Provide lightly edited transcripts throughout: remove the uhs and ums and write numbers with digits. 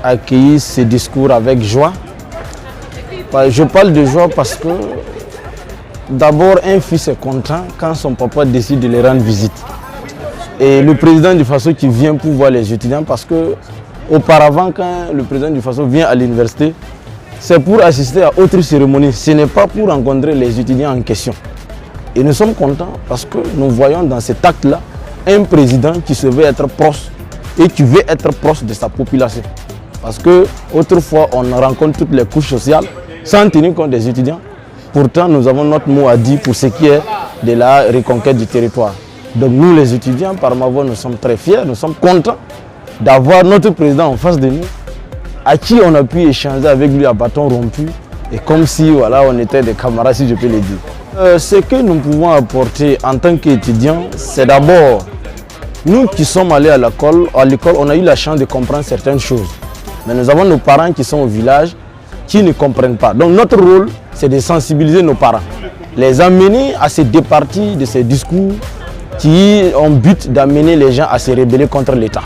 accueilli ce discours avec joie. Je parle de joie parce que d'abord un fils est content quand son papa décide de lui rendre visite. Et le président du Faso qui vient pour voir les étudiants parce que auparavant quand le président du Faso vient à l'université, c'est pour assister à autre cérémonie, ce n'est pas pour rencontrer les étudiants en question. Et nous sommes contents parce que nous voyons dans cet acte-là un président qui se veut être proche et qui veut être proche de sa population. Parce que autrefois on rencontre toutes les couches sociales sans tenir compte des étudiants. Pourtant nous avons notre mot à dire pour ce qui est de la reconquête du territoire. Donc nous les étudiants, par ma voix, nous sommes très fiers, nous sommes contents d'avoir notre président en face de nous, à qui on a pu échanger avec lui à bâton rompu, et comme si voilà, on était des camarades, si je peux le dire. Ce que nous pouvons apporter en tant qu'étudiants, c'est d'abord, nous qui sommes allés à l'école, on a eu la chance de comprendre certaines choses. Mais nous avons nos parents qui sont au village, qui ne comprennent pas. Donc notre rôle, c'est de sensibiliser nos parents, les amener à se départir de ces discours qui ont but d'amener les gens à se rebeller contre l'État.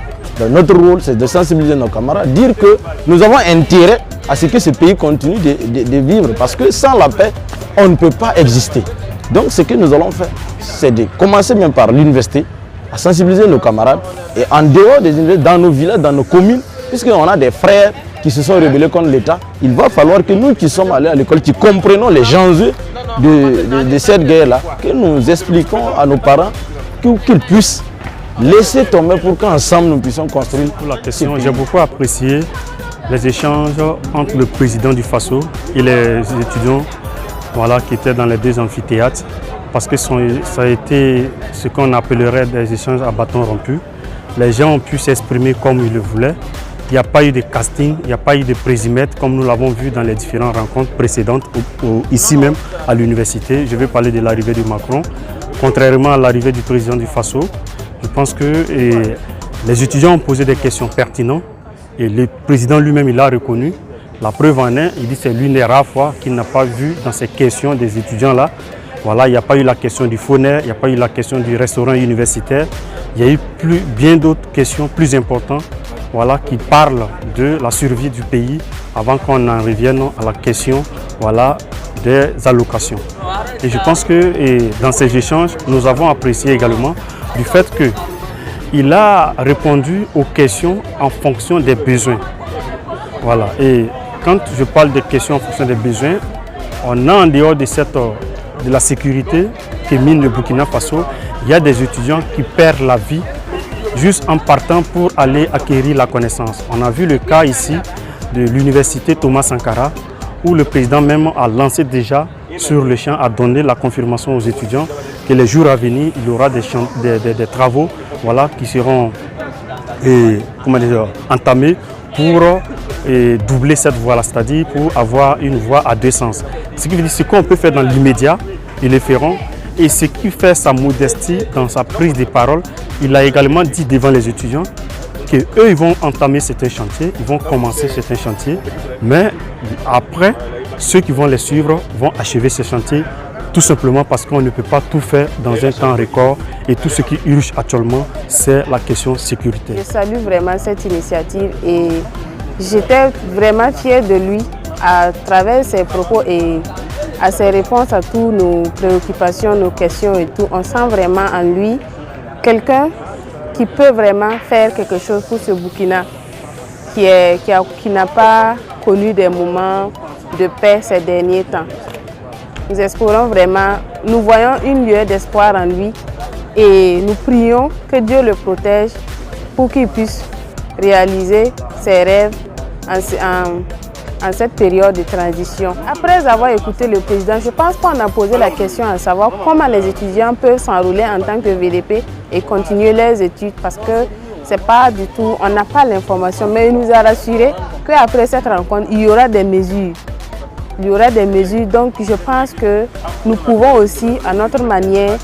Notre rôle, c'est de sensibiliser nos camarades, dire que nous avons intérêt à ce que ce pays continue de vivre, parce que sans la paix, on ne peut pas exister. Donc ce que nous allons faire, c'est de commencer même par l'université, à sensibiliser nos camarades, et en dehors des universités, dans nos villages, dans nos communes, puisqu'on a des frères qui se sont rebellés contre l'État, il va falloir que nous qui sommes allés à l'école, qui comprenons les enjeux de cette guerre-là, que nous expliquons à nos parents qu'ils puissent laisser tomber pour qu'ensemble nous puissions construire. Pour la question, j'ai beaucoup apprécié les échanges entre le président du Faso et les étudiants qui étaient dans les deux amphithéâtres, parce que ça a été ce qu'on appellerait des échanges à bâton rompu. Les gens ont pu s'exprimer comme ils le voulaient. Il n'y a pas eu de casting, il n'y a pas eu de présimètre comme nous l'avons vu dans les différentes rencontres précédentes, ici même à l'université. Je vais parler de l'arrivée de Macron. Contrairement à l'arrivée du président du Faso, je pense que les étudiants ont posé des questions pertinentes et le président lui-même il a reconnu. La preuve en est, il dit que c'est l'une des rares fois qu'il n'a pas vu dans ces questions des étudiants-là. Voilà, il n'y a pas eu la question du fauneur, il n'y a pas eu la question du restaurant universitaire. Il y a eu bien d'autres questions plus importantes qui parlent de la survie du pays avant qu'on en revienne à la question des allocations. Et je pense que dans ces échanges, nous avons apprécié également du fait qu'il a répondu aux questions en fonction des besoins. Voilà. Et quand je parle de questions en fonction des besoins, on a en dehors de la sécurité que mine le Burkina Faso, il y a des étudiants qui perdent la vie juste en partant pour aller acquérir la connaissance. On a vu le cas ici de l'université Thomas Sankara, où le président même a lancé déjà sur le champ, a donné la confirmation aux étudiants que les jours à venir, il y aura des travaux qui seront entamés pour doubler cette voie-là, c'est-à-dire pour avoir une voie à deux sens. Ce qui veut dire ce qu'on peut faire dans l'immédiat, ils le feront. Et ce qui fait sa modestie dans sa prise de parole, il a également dit devant les étudiants qu'eux, ils vont entamer certains chantiers, ils vont commencer certains chantiers, mais après, ceux qui vont les suivre vont achever ces chantiers, tout simplement parce qu'on ne peut pas tout faire dans un temps record et tout ce qui urge actuellement, c'est la question sécurité. Je salue vraiment cette initiative et j'étais vraiment fière de lui à travers ses propos et à ses réponses à toutes nos préoccupations, nos questions et tout. On sent vraiment en lui quelqu'un qui peut vraiment faire quelque chose pour ce Burkina qui n'a pas connu des moments de paix ces derniers temps. Nous espérons vraiment, nous voyons une lueur d'espoir en lui et nous prions que Dieu le protège pour qu'il puisse réaliser ses rêves en cette période de transition. Après avoir écouté le président, je pense qu'on a posé la question à savoir comment les étudiants peuvent s'enrôler en tant que VDP et continuer leurs études parce que c'est pas du tout, on n'a pas l'information, mais il nous a rassuré qu'après cette rencontre, il y aura des mesures. Il y aura des mesures, donc je pense que nous pouvons aussi, à notre manière,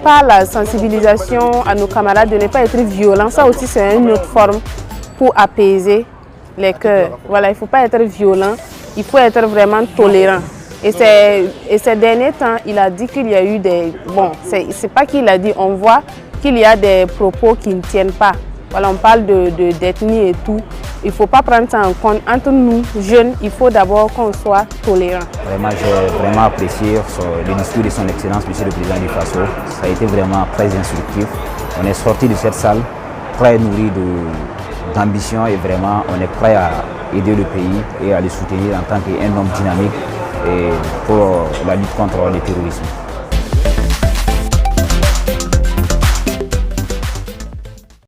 par la sensibilisation à nos camarades de ne pas être violents, ça aussi c'est une autre forme pour apaiser les cœurs. Voilà, il ne faut pas être violent, il faut être vraiment tolérant. Et ces derniers temps, il a dit qu'il y a eu des... c'est pas qu'il a dit, on voit qu'il y a des propos qui ne tiennent pas. Voilà, on parle d'ethnie et tout. il ne faut pas prendre ça en compte. Entre nous, jeunes, il faut d'abord qu'on soit tolérants. Vraiment, j'ai vraiment apprécié le discours de son Excellence, Monsieur le Président du Faso. Ça a été vraiment très instructif. On est sorti de cette salle très nourri d'ambition et vraiment on est prêt à aider le pays et à le soutenir en tant qu'un homme dynamique et pour la lutte contre le terrorisme.